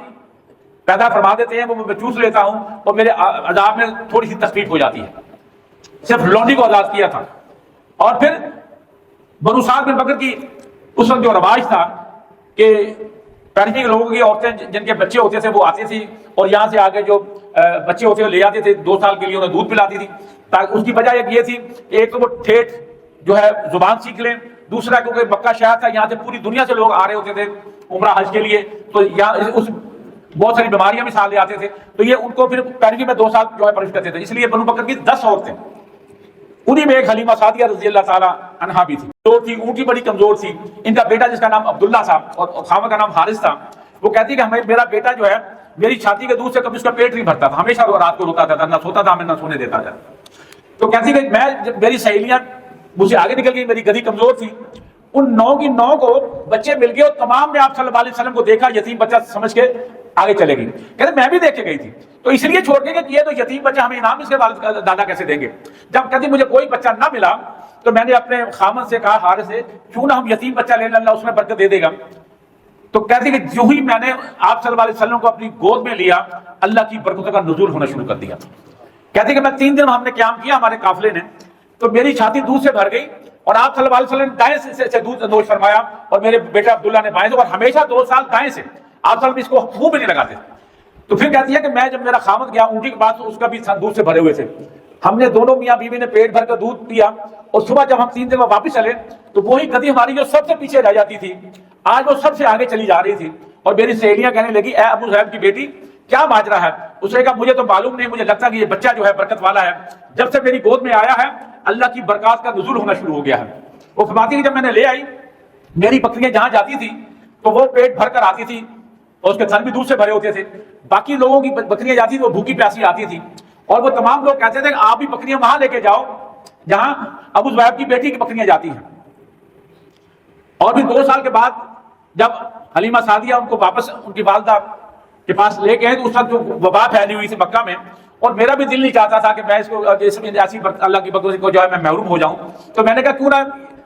A: پیدا فرما دیتے ہیں، وہ میں چوس لیتا ہوں اور میرے عذاب میں تھوڑی سی تخفیف ہو جاتی ہے۔ صرف لونڈی کو آزاد کیا تھا۔ اور پھر بنو سعد بن بکر کی اس وقت جو رواج تھا کہ پیرسی کے لوگوں کی عورتیں جن کے بچے ہوتے تھے وہ آتی تھی اور یہاں سے آگے جو بچے ہوتے ہیں لے آتے تھے، 2 سال کے لیے انہیں دودھ پلاتی تھی۔ اس کی وجہ ایک یہ تھی کہ ایک تو وہ ٹھیٹھ جو ہے زبان سیکھ لیں، دوسرا کیونکہ مکہ شہر تھا، یہاں سے پوری دنیا سے لوگ آ رہے ہوتے تھے عمرہ حج کے لیے، تو یہاں اس بہت ساری بیماریاں بھی ساتھ لے آتے تھے، تو یہ ان کو پھر پیرسی میں 2 سال جو ہے پرورش کرتے تھے۔ اس لیے بنو بکر کی 10 عورتیں، انہی میں ایک حلیمہ سعدیہ رضی اللہ تعالیٰ عنہا بھی تھی، کمزور تھی، اونٹی بڑی کمزور تھی۔ ان کا بیٹا جس کا نام عبداللہ تھا اور خاوند کا نام حارث تھا، وہ کہتی کہ میرا بیٹا جو ہے میری چھاتی کے دودھ سے کبھی اس کا پیٹ نہیں بھرتا تھا، ہمیشہ رات کو روتا تھا، نہ سوتا تھا، ہمیں نہ سونے دیتا تھا۔ تو کہتی کہ میں جب میری سہیلیاں مجھے آگے نکل گئی، میری گدھی کمزور تھی، ان 9 کی 9 کو بچے مل گئے اور تمام نے آپ صلی اللہ علیہ وسلم کو دیکھا یتیم بچہ سمجھ کے آگے چلے گئی۔ کہتے میں بھی دیکھ کے گئی تھی، تو اس لیے چھوڑ کے کہ یہ تو یتیم بچہ ہمیں انعام اس کے والد دادا کیسے دیں گے۔ جب کہتی مجھے کوئی بچہ نہ ملا تو میں نے اپنے خامن سے کہا حارث سے، کیوں نہ ہم یتیم بچہ لے لیں، اللہ اس میں برکت دے دے گا۔ تو کہتی کہ جو ہی میں نے آپ صلی اللہ علیہ وسلم کو اپنی گود میں لیا، اللہ کی برکتوں کا نزول ہونا شروع کر دیا۔ کہتی کہ میں 3 دن ہم نے قیام کیا ہمارے قافلے نے، تو میری چھاتی دودھ سے بھر گئی اور آپ صلی اللہ علیہ وسلم نے دائیں سے دودھ نوش فرمایا اور میرے بیٹا عبداللہ نے بائیں سے، اور ہمیشہ 2 سال دائیں سے، آپ صلی اللہ علیہ وسلم اس کو منہ میں نہیں لگاتے۔ تو پھر کہتی ہے کہ میں جب میرا خامد گیا اونٹی کے پاس، اس کا بھی دودھ سے بھرے ہوئے تھے، ہم نے دونوں میاں بیوی نے پیٹ بھر کر دودھ پیا، اور صبح جب ہم 3 دن میں واپس چلے تو وہی گدھی ہماری جو سب سے پیچھے رہ جاتی تھی آج وہ سب سے آگے چلی جا رہی تھی۔ اور میری سہیلیاں کہنے لگی اے ابو ذئب کی بیٹی کیا ماجرا ہے؟ اس نے کہا مجھے تو معلوم نہیں، مجھے لگتا کہ یہ بچہ جو ہے برکت والا ہے، جب سے میری گود میں آیا ہے اللہ کی برکات کا نزول ہونا شروع ہو گیا ہے۔ وہ فرماتی کہ جب میں نے لے آئی، میری بکریاں جہاں جاتی تھی تو وہ پیٹ بھر کر آتی تھی اور اس کے تھن بھی دودھ سے بھرے ہوتے تھے، باقی لوگوں کی بکریاں جاتی تھی وہ بھوکی پیاسی آتی تھی، اور وہ تمام لوگ کہتے تھے کہ آپ بھی بکریاں وہاں لے کے جاؤ جہاں ابو ذئب کی بیٹی کی بکریاں جاتی ہیں۔ اور پھر 2 سال کے بعد جب حلیمہ سعدیہ ان کو واپس ان کی والدہ کے پاس لے گئے تو اس وقت جو وبا پھیلی ہوئی تھی مکہ میں، اور میرا بھی دل نہیں چاہتا تھا کہ میں اس کو ایسی اللہ کی برکت کو جو ہے میں محروم ہو جاؤں، تو میں نے کہا کیوں نہ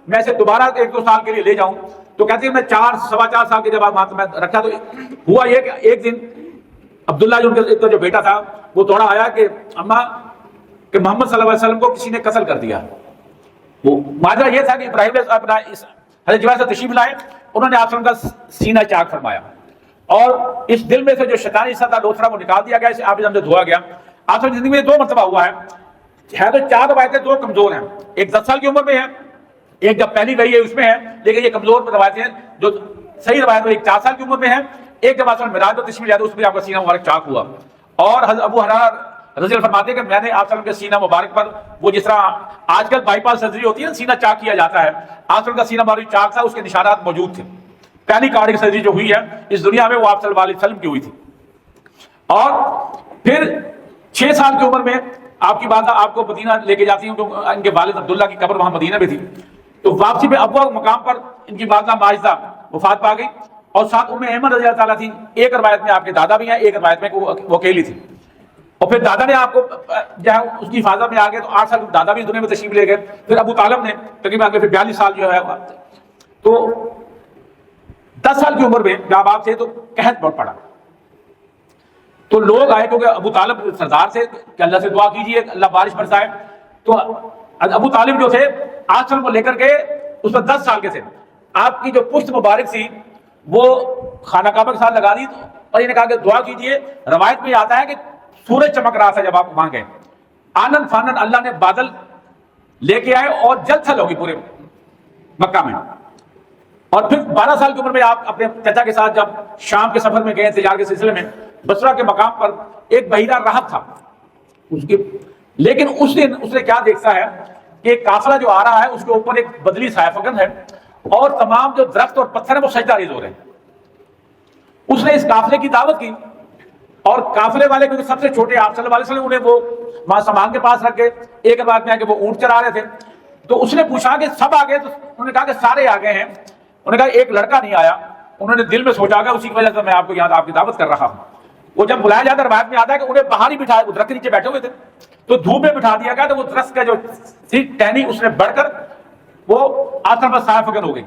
A: میں اسے دوبارہ 1-2 سال کے لیے لے جاؤں۔ تو کہتی ہے میں 4-4.25 سال کے جب میں رکھا تو ہوا یہ کہ ایک دن عبداللہ جو ان کا جو بیٹا تھا وہ توڑا آیا کہ اماں کہ محمد صلی اللہ علیہ وسلم کو کسی نے قتل کر دیا۔ وہ ماجرا یہ تھا کہ ابراہیم اپنا حضرت جبرائیل سے تشریف لائے، انہوں نے آپ صلی اللہ علیہ وسلم کا سینہ چاک فرمایا اور اس دل میں سے جو شیطانی حصہ تھا دوسرا وہ نکال دیا گیا، اسے آپ سے دھویا گیا۔ آپ کی زندگی میں 2 مرتبہ ہوا ہے تو 4 روایتیں 2 کمزور ہیں، ایک 10 سال کی عمر میں ہے، ایک جب پہلی وہی ہے اس میں ہے، لیکن یہ کمزور روایتیں ہیں۔ جو صحیح روایت ایک 4 سال کی عمر میں ہے، ایک جب آپ معراج پر تشریف لے آتے اس میں آپ کا سینہ مبارک چاک ہوا۔ اور حضرت ابو ہریرہ رضی اللہ فرماتے ہیں کہ میں نے آپ صلی اللہ علیہ وسلم کے سینہ مبارک پر وہ جس طرح آج کل بائی پاس سرجری ہوتی ہے نا، سینہ چاک کیا جاتا ہے، آپ صلی اللہ علیہ وسلم کا سینہ مبارک چاک تھا، اس کے نشانات موجود تھے. پہلی کارڈک سرجری جو ہوئی ہے اس دنیا میں وہ آپ صلی اللہ علیہ وسلم کی ہوئی تھی. اور پھر 6 سال کی عمر میں آپ کی والدہ آپ کو مدینہ لے کے جاتی ہوں، تو ان کے والد عبداللہ کی قبر وہاں مدینہ میں تھی. تو واپسی پہ ابوا مقام پر ان کی والدہ ماجدہ وفات پا گئی، اور ساتھ ام ایمن رضی اللہ تعالیٰ تھی. ایک روایت میں آپ کے دادا بھی ہیں، ایک روایت میں وہ اکیلی تھی. اور پھر دادا نے آپ کو جو ہے اس کی حفاظت میں آ گئے، تو 8 سال دادا بھی دنیا میں تشریف لے گئے. پھر ابو طالب نے تقریباً پھر 42 سال جو ہے، تو 10 سال کی عمر میں جب آپ تھے تو قحط بہت پڑا. تو لوگ آئے کیونکہ ابو طالب سردار سے کہ اللہ سے دعا کیجیے اللہ بارش برسائے. تو ابو طالب جو تھے آنچل کو لے کر کے اس وقت 10 سال کے تھے، آپ کی جو پشت مبارک تھی وہ خانہ کعبہ کے ساتھ لگا دی، اور انہوں نے کہا کہ دعا کیجیے. روایت میں آتا ہے کہ سورج چمک رہا تھا جب آپ وہاں گئے، آنن فانن اللہ نے بادل لے کے آئے اور جل تھل ہوگی پورے مکہ میں. اور پھر 12 سال کی عمر میں آپ اپنے چچا کے ساتھ جب شام کے سفر میں گئے تجارت کے سلسلے میں، بصرہ کے مقام پر ایک بحیرہ راہب تھا اس کے، لیکن اس دن اس نے کیا دیکھا ہے کہ قافلہ جو آ رہا ہے اس کے اوپر ایک بدلی سایہ فکن ہے، اور تمام جو درخت اور پتھر ہیں وہ سجدہ ریز ہو رہے ہیں. اس نے اس قافلے کی دعوت کی، اور قافلے والے کیونکہ سب سے چھوٹے آپ صلی اللہ علیہ وسلم، انہیں وہ وہاں سامان کے پاس رکھ گئے. ایک بات میں ہے کہ وہ اونٹ چرا رہے تھے. تو اس نے پوچھا کہ سب آ گئے؟ تو انہوں نے کہا کہ سارے آ گئے ہیں. انہوں نے کہا ایک لڑکا نہیں آیا. انہوں نے دل میں سوچا کہ اسی کی وجہ سے میں آپ کو یہاں آپ کی دعوت کر رہا ہوں. وہ جب بلایا جاتا ہے روایت میں آتا ہے کہ انہیں باہر ہی بٹھایا، درخت کے نیچے بیٹھے ہوئے تھے، تو دھوپ میں بٹھا دیا گیا. تو وہ درخت کا جو تھی ٹہنی اس نے بڑھ کر وہ آسمان پر سایہ فکن ہو گئی.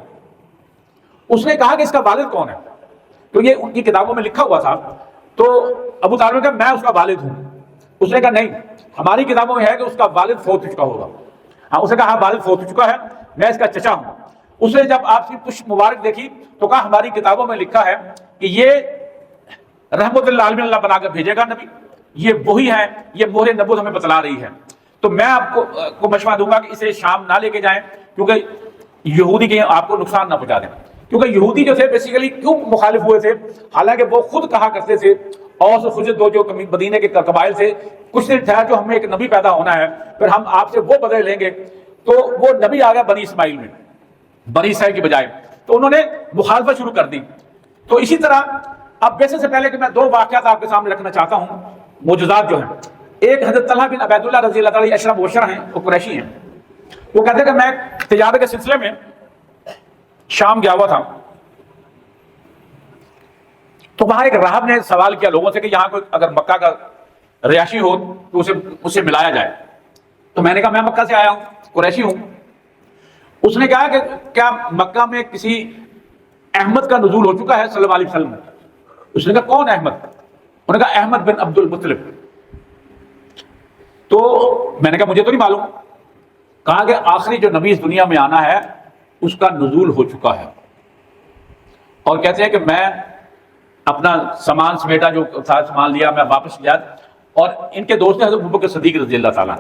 A: اس نے کہا کہ اس کا والد کون ہے؟ تو یہ ان کی کتابوں میں لکھا ہوا تھا. تو ابو طالب نے کہا میں اس کا والد ہوں. اس نے کہا نہیں، ہماری کتابوں میں ہے کہ اس کا والد فوت ہو چکا ہوگا. ہاں، اس نے کہا ہاں والد فوت ہو چکا ہے، میں اس کا چچا ہوں. اس نے جب آپ کی پشت مبارک دیکھی تو کہا ہماری کتابوں میں لکھا ہے کہ یہ رحمت اللہ عالمین اللہ بنا کر بھیجے گا نبی، یہ وہی ہے، یہ مہر نبوت ہمیں بتلا رہی ہے. تو میں آپ کو مشورہ دوں گا کہ اسے شام نہ لے کے جائیں، کیونکہ یہودی کے آپ کو نقصان نہ پہنچا دیں. کیونکہ یہودی جو تھے بیسیکلی کیوں مخالف ہوئے تھے؟ حالانکہ وہ خود کہا کرتے تھے، اور خجل دو جو مدینے کے قبائل سے کچھ دن ٹھہر جو ہمیں ایک نبی پیدا ہونا ہے، پھر ہم آپ سے وہ بدلے لیں گے. تو وہ نبی آ گیا بنی اسماعیل میں، بنی اسرائیل کی بجائے، تو انہوں نے مخالفت شروع کر دی. تو اسی طرح اب ویسے سے پہلے کہ میں 2 واقعات آپ کے سامنے رکھنا چاہتا ہوں، معجزات جو ہیں. ایک حضرت طلحہ بن عبید اللہ رضی اللہ تعالیٰ اشرف مبشر ہیں، وہ قریشی ہیں. وہ کہتے ہیں کہ میں تجارت کے سلسلے میں شام گیا ہوا تھا، تو وہاں ایک راہب نے سوال کیا لوگوں سے کہ یہاں کوئی اگر مکہ کا رہائشی ہو تو اسے ملایا جائے. تو میں نے کہا میں مکہ سے آیا ہوں، قریشی ہوں. اس نے کہا کہ کیا مکہ میں کسی احمد کا نزول ہو چکا ہے صلی اللہ علیہ وسلم؟ اس نے کہا کون احمد؟ انہوں نے کہا احمد بن عبد المطلب. تو میں نے کہا مجھے تو نہیں معلوم. کہا کہ آخری جو نبی اس دنیا میں آنا ہے اس کا نزول ہو چکا ہے. اور کہتے ہیں کہ میں اپنا سامان سمیٹا، جو تھا سامان لیا، میں واپس لیا. اور ان کے دوست ہیں حضرت ابوبکر صدیق رضی اللہ تعالیٰ.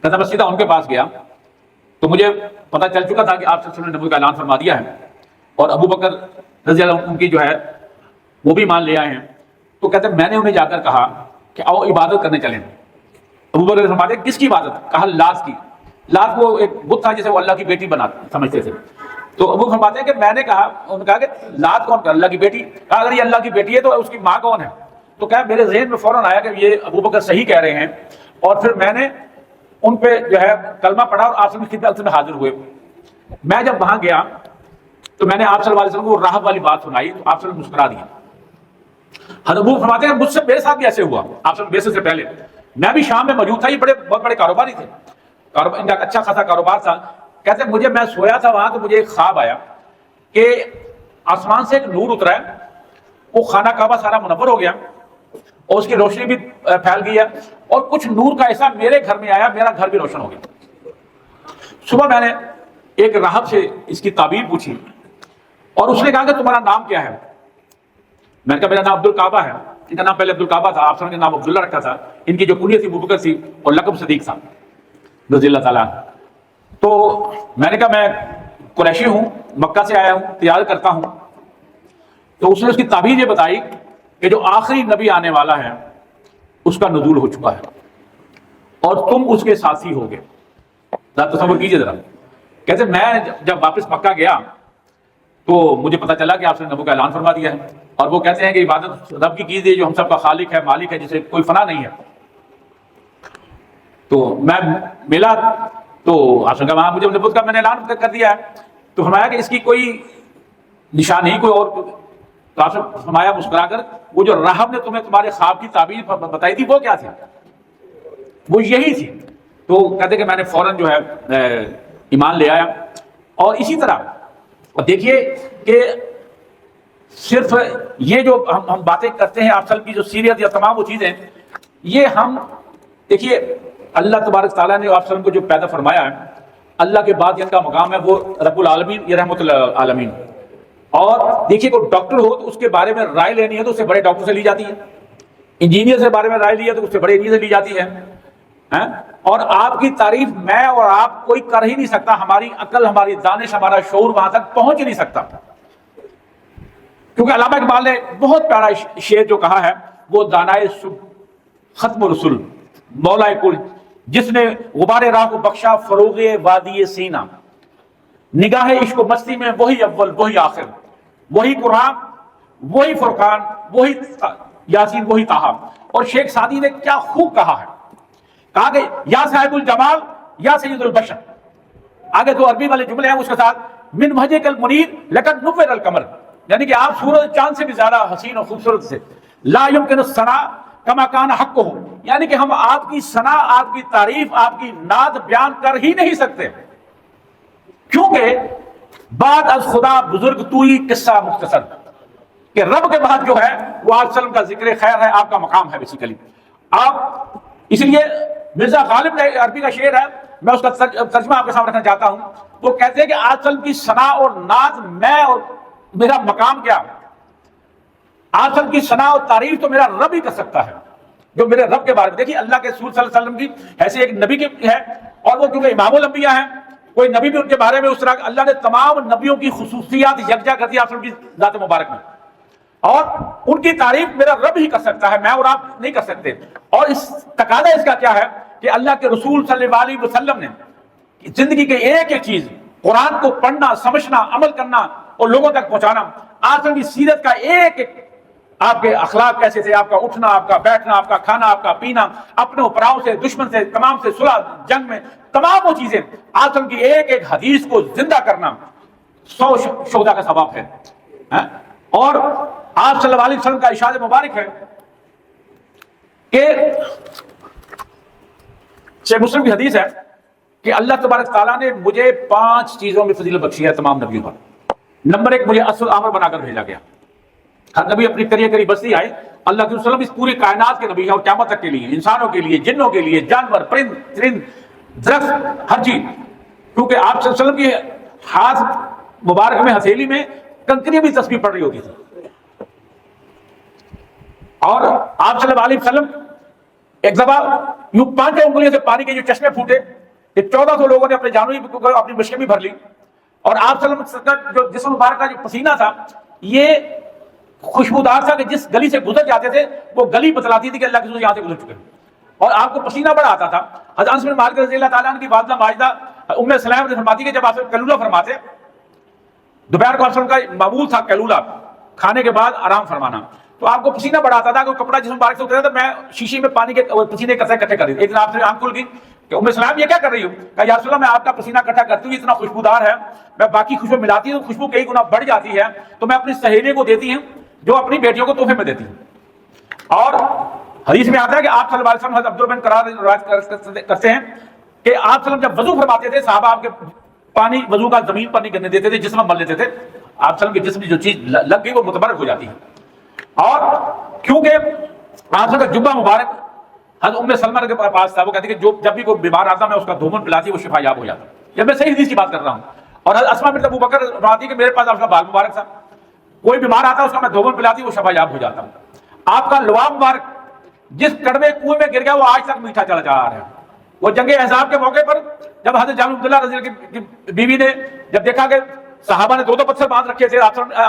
A: کہتا میں سیدھا ان کے پاس گیا تو مجھے پتہ چل چکا تھا کہ آپ صلی اللہ علیہ وسلم نے نبوت کا اعلان فرما دیا ہے، اور ابوبکر رضی اللہ عنہ ان کی جو ہے وہ بھی مان لے آئے ہیں. تو کہتے ہیں میں نے انہیں جا کر کہا کہ آؤ عبادت کرنے چلیں. ابوبکر فرماتے ہیں کس کی عبادت؟ کہا لات کی. لات وہ ایک بت تھا جسے وہ اللہ کی بیٹی سمجھتے تھے. تو ابو فرماتے ہیں کہ میں نے کہا، انہوں نے کہا کہ لات کون؟ اللہ کی بیٹی. کہا اگر یہ اللہ کی بیٹی ہے تو اس کی ماں کون ہے؟ تو کہا میرے ذہن میں فوراً آیا کہ یہ ابوبکر صحیح کہہ رہے ہیں. اور پھر میں نے ان پہ جو ہے کلمہ پڑھا اور آپ کی خدمت میں حاضر ہوئے. میں جب وہاں گیا تو میں نے آپ صلی اللہ علیہ وسلم کو راہب والی بات سنائی تو آپ صلی اللہ علیہ وسلم مسکرا دیا. حضرت ابو فرماتے ہیں مجھ سے میرے ساتھ بھی ایسے ہوا. آپ صلی اللہ علیہ وسلم سے پہلے میں بھی شام میں موجود تھا. یہ بہت بڑے کاروباری تھے، ان کا اچھا خاصا کاروبار تھا. کہتے ہیں میں سویا تھا وہاں تو مجھے ایک خواب آیا کہ آسمان سے ایک نور اترا ہے، وہ خانہ کعبہ سارا منور ہو گیا اور اس کی روشنی بھی پھیل گئی ہے، اور کچھ نور کا ایسا میرے گھر میں آیا، میرا گھر بھی روشن ہو گیا. صبح میں نے ایک راہب سے اس کی تعبیر پوچھی اور اس نے کہا کہ تمہارا نام کیا ہے؟ میں نے کہا میرا نام عبد الکعبہ ہے. ان کا نام پہلے عبد الکعبہ تھا، آپ صلی اللہ علیہ وسلم نے نام عبداللہ رکھا تھا. ان کی جو کنیت تھی ابوبکر تھی اور لقب صدیق تھا رضی اللہ تعالیٰ. تو میں نے کہا میں قریشی ہوں، مکہ سے آیا ہوں، تجارت کرتا ہوں. تو اس نے اس کی تعبیر یہ بتائی کہ جو آخری نبی آنے والا ہے اس کا نزول ہو چکا ہے اور تم اس کے ساتھی ہو گے. تصور کیجئے ذرا. کہتے میں جب واپس مکہ گیا تو مجھے پتا چلا کہ آپ نے نبوت کا اعلان فرما دیا ہے, اور وہ کہتے ہیں کہ عبادت رب کی کیجیے جو ہم سب کا خالق ہے, مالک ہے, جسے کوئی فنا نہیں ہے. تو میں ملا تو آپ نے کہا وہاں مجھے نبوت کا میں نے اعلان کر دیا ہے. تو فرمایا کہ اس کی کوئی نشان نہیں کوئی اور. تو آپ نے فرمایا مسکرا کر وہ جو راہب نے تمہیں تمہارے خواب کی تعبیر بتائی تھی وہ کیا تھی؟ وہ یہی تھی. تو کہتے کہ میں نے فوراً جو ہے ایمان لے آیا. اور اسی طرح دیکھیے کہ صرف یہ جو ہم باتیں کرتے ہیں افضل کی جو سیرت یا تمام وہ چیزیں, یہ ہم دیکھیے اللہ تبارک تعالیٰ نے افضل کو جو پیدا فرمایا ہے, اللہ کے بعد جن کا مقام ہے وہ رب العالمین, یہ رحمت العالمین. اور دیکھیے کوئی ڈاکٹر ہو تو اس کے بارے میں رائے لینی ہے تو اس سے بڑے ڈاکٹر سے لی جاتی ہے, انجینئر سے بارے میں رائے لی ہے تو اس سے بڑے انجینئر سے لی جاتی ہے. اور آپ کی تعریف میں اور آپ کوئی کر ہی نہیں سکتا, ہماری عقل, ہماری دانش, ہمارا شعور وہاں تک پہنچ ہی نہیں سکتا. کیونکہ علامہ اقبال نے بہت پیارا شعر جو کہا ہے وہ دانائے ختم رسول مولا کل, جس نے غبار راہ کو بخشا فروغ وادی سینہ, نگاہ عشق و مستی میں وہی اول وہی آخر, وہی قرآن وہی فرقان وہی یاسین وہی طٰہٰ. اور شیخ سعدی نے کیا خوب کہا ہے, کہا کہ یا صاحب الجمال یا سید البشر. آگے تو عربی والے جملے ہیں اس کے ساتھ من وجهك المنیر لقد نور القمر, یعنی کہ آپ سورج چاند سے بھی زیادہ حسین اور خوبصورت سے. لا يمكن الثناء كما كان حقه, یعنی کہ ہم آپ کی ثنا, آپ کی تعریف, آپ کی نعت بیان کر ہی نہیں سکتے, کیونکہ بعد از خدا بزرگ تو ہی قصہ مختصر, کہ رب کے بعد جو ہے وہ آپ وسلم کا ذکر خیر ہے, آپ کا مقام ہے بیسیکلی. آپ اس لیے مرزا غالب نے عربی کا شعر ہے, میں اس کا ترجمہ آپ کے سامنے رکھنا چاہتا ہوں. وہ کہتے ہیں کہ آج وسلم کی ثنا اور نعت میں اور میرا مقام کیا, آج وسلم کی ثنا اور تعریف تو میرا رب ہی کر سکتا ہے, جو میرے رب کے بارے میں. دیکھیے اللہ کے رسول صلی اللہ علیہ وسلم کی ایسے ایک نبی کی ہے, اور وہ کیونکہ امام الانبیاء ہیں, کوئی نبی بھی ان کے بارے میں اس طرح اللہ نے تمام نبیوں کی خصوصیات یکجا کر دی آپ کی ذات مبارک میں, اور ان کی تعریف میرا رب ہی کر سکتا ہے, میں اور آپ نہیں کر سکتے. اور اس تقاضا اس کا کیا ہے کہ اللہ کے رسول صلی اللہ علیہ وسلم نے زندگی کے ایک ایک چیز, قرآن کو پڑھنا, سمجھنا, عمل کرنا اور لوگوں تک پہنچانا, آج کی سیرت کا ایک ایک, آپ کے اخلاق کیسے تھے, آپ کا اٹھنا, آپ کا بیٹھنا, آپ کا کھانا, آپ کا پینا, اپنے پراؤں سے, دشمن سے, تمام سے صلح, جنگ میں, تمام وہ چیزیں, آج کی ایک ایک حدیث کو زندہ کرنا 100 شہداء کا ثواب ہے. اور آپ صلی اللہ علیہ وسلم کا ارشاد مبارک ہے کہ صحیح مسلم کی حدیث ہے کہ اللہ تبارک تعالیٰ نے مجھے 5 چیزوں میں فضیلت بخشی ہے تمام نبیوں پر. نمبر 1, مجھے اصل آمر بنا کر بھیجا گیا. ہر نبی اپنی قریب بستی آئے, اللہ کے وسلم اس پوری کائنات کے نبی ہیں, اور قیامت تک کے لیے, انسانوں کے لیے, جنوں کے لیے, جانور, پرند, چرند, درخت, ہر چیز. کیونکہ آپ صلی اللہ علیہ وسلم کے ہاتھ مبارک میں, ہتھیلی میں کنکریاں بھی تسبیح پڑھ رہی ہوتی تھی. اور آپ صلی اللہ علیہ وسلم ایک دفعہ یوں 5 انگلیوں سے پانی کے جو چشمے پھوٹے, 1400 لوگوں نے اپنے جانوں کی اپنی مشکیں بھی بھر لی. اور آپ صلی اللہ علیہ وسلم کا جو جسم مبارک کا جو پسینہ تھا یہ خوشبودار تھا کہ جس گلی سے گزر جاتے تھے وہ گلی بتلاتی تھی کہ اللہ کے رسول یہاں سے گزر چکے. اور آپ کو پسینہ بڑا آتا تھا. حضرت انس بن مالک رضی اللہ تعالیٰ عنہ کی والدہ ماجدہ ام سلمہ نے فرماتی کہ جب آپ کلولہ فرماتے, دوپہر کو آپ کا معمول تھا کلولہ کھانے کے بعد آرام فرمانا, تو آپ کو پسینہ بڑا آتا تھا کہ کپڑا جسم مبارک سے اترا تھا, میں شیشے میں پانی کے پسینے اکٹھے کر دی. ایک دن آپ سے آنکھ کھل گئی کہ ام سلمہ یہ کیا کر رہی ہوں؟ کہا یا رسول اللہ, میں آپ کا پسینہ اکٹھا کرتی ہوں, اتنا خوشبودار ہے, میں باقی خوشبو ملاتی ہوں, خوشبو کئی گنا بڑھ جاتی ہے, تو میں اپنی سہیلیوں کو دیتی ہوں جو اپنی بیٹیوں کو تحفے میں دیتی ہوں. اور حدیث میں آتا ہے کہ آپ صلی اللہ علیہ وسلم حضرت عبداللہ بن قرار روایت کرتے ہیں کہ آپ صلی اللہ علیہ وسلم جب وضو فرماتے تھے, صحابہ آپ کے پانی وضو کا زمین پر نہیں گرنے دیتے تھے, جسم مل لیتے تھے. آپ صلی اللہ علیہ وسلم کے جسم میں جو چیز لگ گئی وہ متبرک ہو جاتی ہے. اور کیونکہ آپ صلی اللہ کا جبہ مبارک حضرت ام سلمہ کے پاس تھا, وہ کہتے ہیں کہ جب بھی کوئی بیمار آتا میں اس کا دھومن پلاتی, وہ شفا یاب ہو جاتا. جب میں صحیح حدیث کی بات کر رہا ہوں. اور حضرت اسماء بنت ابو بکر فرماتی کہ میرے پاس آپ کا بال مبارک تھا, کوئی بیمار آتا اس کا میں دھومن پلاتی, وہ شفا یاب ہو جاتا. آپ کا لعاب مبارک جس کڑوے کنویں میں گر گیا وہ آج تک میٹھا چلا جا رہا ہے. وہ جنگ احزاب کے موقع پر جب حضرت جابر بن عبداللہ رضی اللہ کی بیوی نے جب دیکھا کہ صحابہ نے 2 پتھر باندھ رکھے تھے,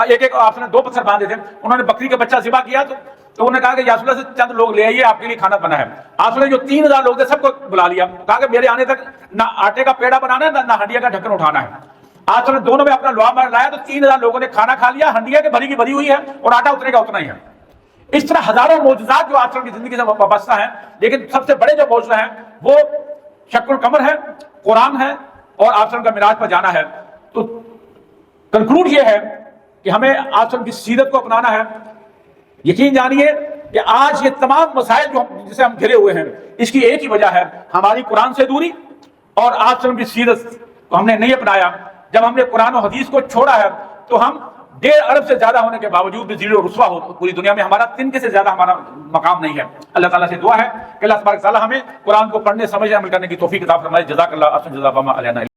A: ایک آپ نے 2 پتھر باندھے تھے, انہوں نے بکری کا بچہ ذبح کیا, تو تو انہوں نے کہا کہ یا رسول اللہ سے چند لوگ لے آئیے، آپ کے لیے کھانا بنا ہے۔ آپ نے جو 3000 لوگ تھے سب کو بلا لیا، کہا کہ میرے آنے تک نہ آٹے کا پیڑا بنانا ہے نہ ہنڈیا کا ڈھکن اٹھانا ہے۔ آپ نے دونوں میں اپنا لوہا مار لایا تو 3000 لوگوں نے کھانا کھا لیا، ہنڈیا کے بھری کی بھری ہوئی ہے اور آٹا اتنے کا اتنا ہی ہے۔ اس طرح ہزاروں معجزات جو آج کی زندگی سے وابستہ ہیں، لیکن سب سے بڑے جو معجزہ ہیں وہ شق القمر ہے، قرآن ہے اور آپ کا معراج پر جانا ہے۔ تو کنکلوڈ یہ ہے کہ ہمیں آپ کی سیرت کو اپنانا ہے۔ یقین جانیے کہ آج یہ تمام مسائل جو جسے ہم گھرے ہوئے ہیں، اس کی ایک ہی وجہ ہے ہماری قرآن سے دوری اور آپ کی سیرت کو ہم نے نہیں اپنایا۔ جب ہم نے قرآن و حدیث کو چھوڑا ہے تو ہم 1.5 ارب سے زیادہ ہونے کے باوجود بھی ذلیل و رسوا ہو، پوری دنیا میں ہمارا تنکے سے زیادہ ہمارا مقام نہیں ہے۔ اللہ تعالیٰ سے دعا ہے کہ اللہ تبارک و تعالیٰ ہمیں قرآن کو پڑھنے سمجھنے عمل کرنے کی توفیق عطا فرمائے۔ جزاک اللہ، احسن جزا فما علینا۔